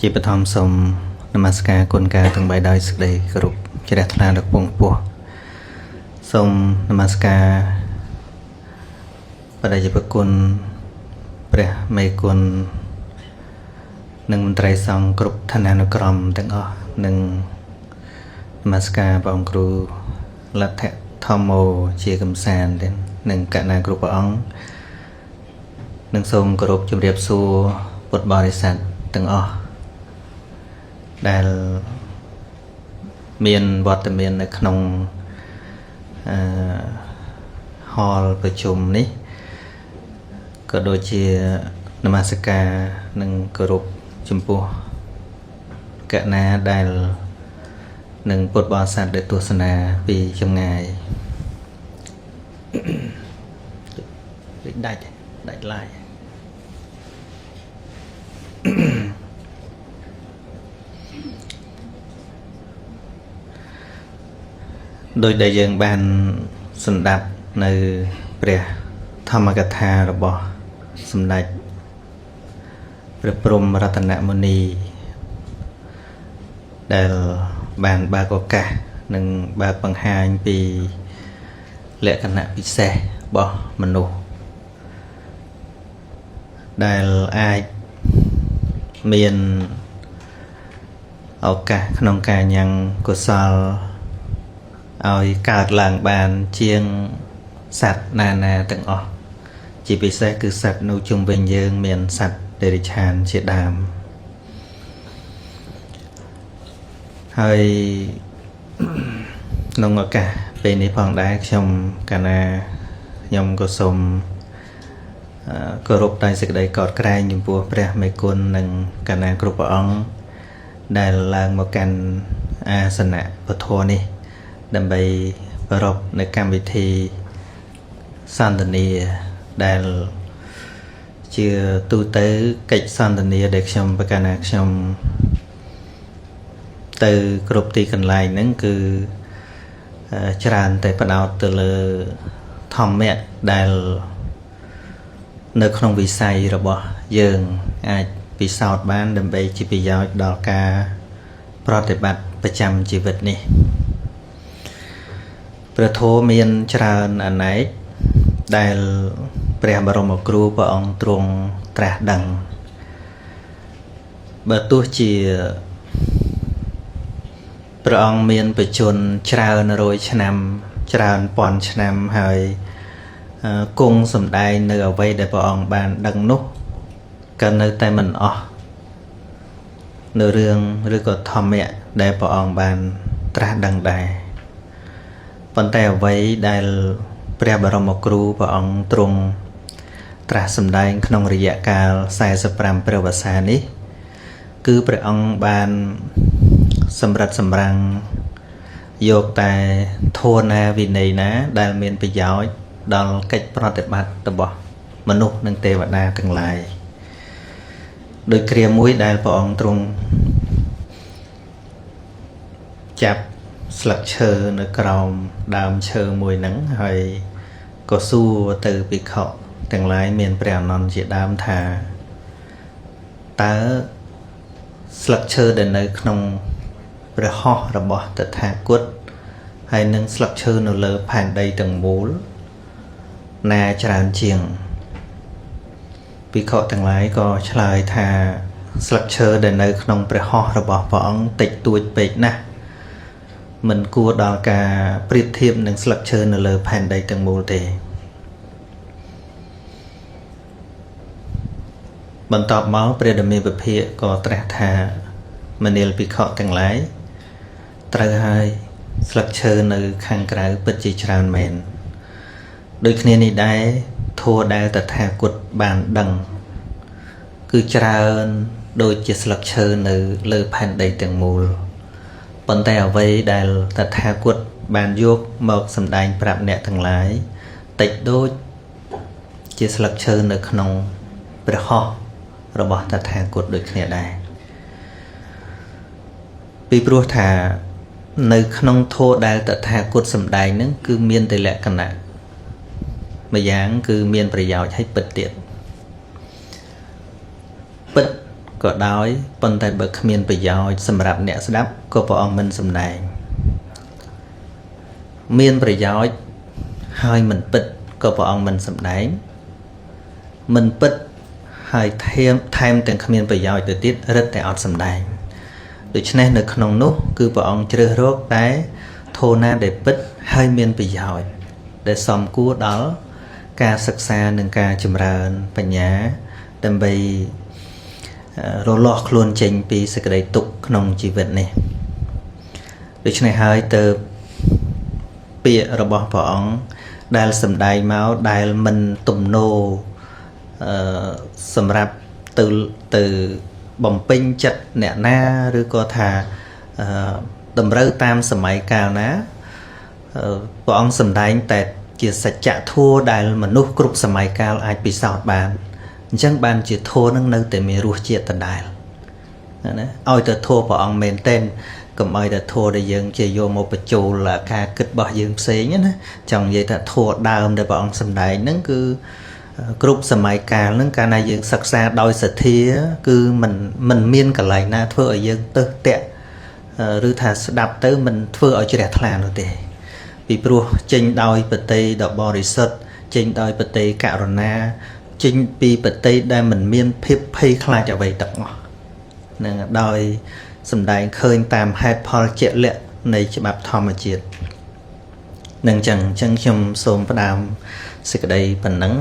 ជាបឋមសូមនមស្ការគុណការទាំង3ដោយសេចក្តីគោរពជ្រះថ្លាដល់ពងពោះសូមនមស្ការបដិជ្ជគុណព្រះមេគុណនិងមន្ត្រីសង្ឃគ្រប់ឋានានុក្រមទាំងអស់និងនមស្ការព្រះអង្គគ្រូលទ្ធធម្មោជាកំសាន្តទាំងនិងកណាគ្រប់ព្រះអង្គនិងសូមគោរពជម្រាបសួរពុទ្ធបរិស័ទទាំងអស់ដែលមានវត្តមាននៅក្នុងហលប្រជុំនេះក៏ដូចជានមស្ការនិងគោរពចំពោះកណាដែលនឹងពុទ្ធបរិស័ទដែលទស្សនាពីចម្ងាយដាច់ឡាយដោយដែលយើងបានសម្ដាប់នៅព្រះធម្មកថារបស់សម្ដេចព្រះព្រហ្មរតនមុនីដែលបានបើកឱកាសនិងបើកបង្ហាញពីលក្ខណៈពិសេសរបស់មនុស្សដែលអាចមានឱកាសក្នុងការញ៉ាំងកុសលឲ្យកើតឡើងបានជាងសត្វណាទាំងអស់ជាពិសេសគឺសត្វនៅជុំវិញយើងមានសត្វតិរិឆានជាដើមហើយក្នុងឱកាសពេលនេះផងដែរខ្ញុំកាលណាខ្ញុំក៏សូមគោរពដោយសេចក្តីកោតក្រែងចំពោះព្រះមេគុណនិងកណាគ្រប់ព្រះអង្គដែលឡើងមកកាន់អាសនៈពធនេះដើម្បីប្រពនៅកម្មវិធីសន្ទនាដែលជាទូទៅកិច្ចសន្ទនាដែលខ្ញុំប្រកាសណាខ្ញុំទៅគ្រប់ទីកន្លែងហ្នឹងគឺច្រើនតែផ្ដោតទៅលើធម្មៈដែលនៅក្នុងវិស័យរបស់យើងអាចពិសោធន៍បានដើម្បីជាប្រយោជន៍ដល់ការប្រតិបត្តិប្រចាំជីវិតនេះព្រះធម៌មានច្រើនអនេកដែលព្រះបរមគ្រូព្រះអង្គទ្រង់ត្រាស់ដឹងបើទោះជាព្រះអង្គមានបច្ចុប្បន្នច្រើនរយឆ្នាំច្រើនពាន់ឆ្នាំហើយគង់សម្ដែងនៅអ្វីដែលព្រះអង្គបានដឹងនោះក៏នៅតែមិនអស់នៅរឿងឬក៏ធម្មៈដែលព្រះអង្គបានត្រាស់ដឹងដែរប៉ុន្តែអ្វីដែលព្រះបរមគ្រូព្រះអង្គទ្រង់ត្រាស់សម្ដែងក្នុងរយៈកាល45ព្រះវស្សានេះគឺព្រះអង្គបានសម្រិតសម្រាំងយកតែធម៌ណាវិន័យណាដែលមានប្រយោជន៍ដល់កិច្ចប្រតិបត្តិរបស់មនុស្សនិងទេវតាទាំងឡាយដោយគ្រាមួយដែលព្រះអង្គទ្រង់ចាប់ស្លឹកឈើនៅក្រោមដើមឈើមួយហ្នឹងហើយក៏សួរទៅភិក្ខុទាំងឡាយមានព្រះអនន្តជាដើមថាតើស្លឹកឈើដែលនៅក្នុងព្រះហស្ថរបស់តថាគតហើយនឹងស្លឹកឈើនៅលើផែនដីទាំងមូលណាច្រើនជាងភិក្ខុទាំងឡាយក៏ឆ្លើយថាស្លឹកឈើដែលនៅក្នុងព្រះហស្ថរបស់ព្រះអង្គតិចតួចពេកណាស់មិនគួរដល់ការប្រៀបធៀបនឹងស្លឹកឈើនៅលើផែនដីទាំងមូលទេបន្ទាប់មកព្រះដមេពភាកក៏ត្រាស់ថាមនាលភិក្ខុទាំងឡាយត្រូវហើយស្លឹកឈើនៅខាងក្រៅពិតជាច្រើនមែនដូចគ្នានេះដែរធម៌ដែលតថាគតបានដឹងគឺច្រើនដូចជាស្លឹកឈើនៅលើផែនដីទាំងមូលប៉ុន្តែអ្វីដែលតថាគតបានយកមកសម្ដែងប្រាប់អ្នកទាំងឡាយតិចដូចជាស្លឹកឈើនៅក្នុងព្រះហស្ថរបស់តថាគតដូចគ្នាដែរពីព្រោះថានៅក្នុងធម៌ដែលតថាគតសម្ដែងហ្នឹងគឺមានតែលក្ខណៈម្យ៉ាងគឺមានប្រយោជន៍ឲ្យពិតទៀតពិត ក៏ដោយប៉ុន្តែបើគ្មានប្រយោជន៍សម្រាប់អ្នកស្ដាប់ក៏ព្រះអង្គមិនសម្ដែងមានប្រយោជន៍ហើយមិនពិតក៏ព្រះអង្គមិនសម្ដែងមិនពិតហើយថែមទាំងគ្មានប្រយោជន៍ទៅទៀតរឹតតែអត់សម្ដែងដូច្នេះនៅក្នុងនោះគឺព្រះអង្គជ្រើសរកតែធម៌ណាដែលពិតហើយមានប្រយោជន៍ដែលសមគួរដល់ការសិក្សានិងការចម្រើនបញ្ញាដើម្បីរលាស់ខ្លួនចេញពីសេចក្តីទុក្ខក្នុងជីវិតនេះដូច្នេះហើយទៅពាក្យរបស់ព្រះអង្គដែលសម្ដែងមកដែលមិនទំនោរសម្រាប់ទៅបំពេញចិត្តអ្នកណាឬក៏ថាតម្រូវតាមសម័យកាលណាព្រះអង្គសម្ដែងតែជាសច្ចធម៌ដែលមនុស្សគ្រប់សម័យកាលអាចពិសោធន៍បានអញ្ចឹងបានជាធម៌នឹងនៅតែមានរសជាតិដដែលណាឲ្យតែធម៌ព្រះអង្គមែនទែនកុំឲ្យតែធម៌ដែលយើងជាយកមកបញ្ចូលការគិតរបស់យើងផ្សេងណាចង់និយាយថាធម៌ដើមដែលព្រះអង្គសម្ដែងហ្នឹងគឺគ្រប់សម័យកាលហ្នឹងកាលណាយើងសិក្សាដោយសទ្ធាគឺมันមានកន្លែងណាធ្វើឲ្យយើងទៅតាក់ឬថាស្ដាប់ទៅมันធ្វើឲ្យជ្រះថ្លានោះទេពីព្រោះចេញដោយបតីដ៏បរិសុទ្ធចេញដោយបតីករុណាចេញពីបតីដែលมันមានភាពភ័យខ្លាចអ្វីទាំងអស់នឹងដោយសម្ដែងឃើញតាមហេតុផលជាក់លាក់នៃច្បាប់ធម្មជាតិនឹងអញ្ចឹងខ្ញុំសូមផ្ដើមសេចក្តីប៉ុណ្ណឹង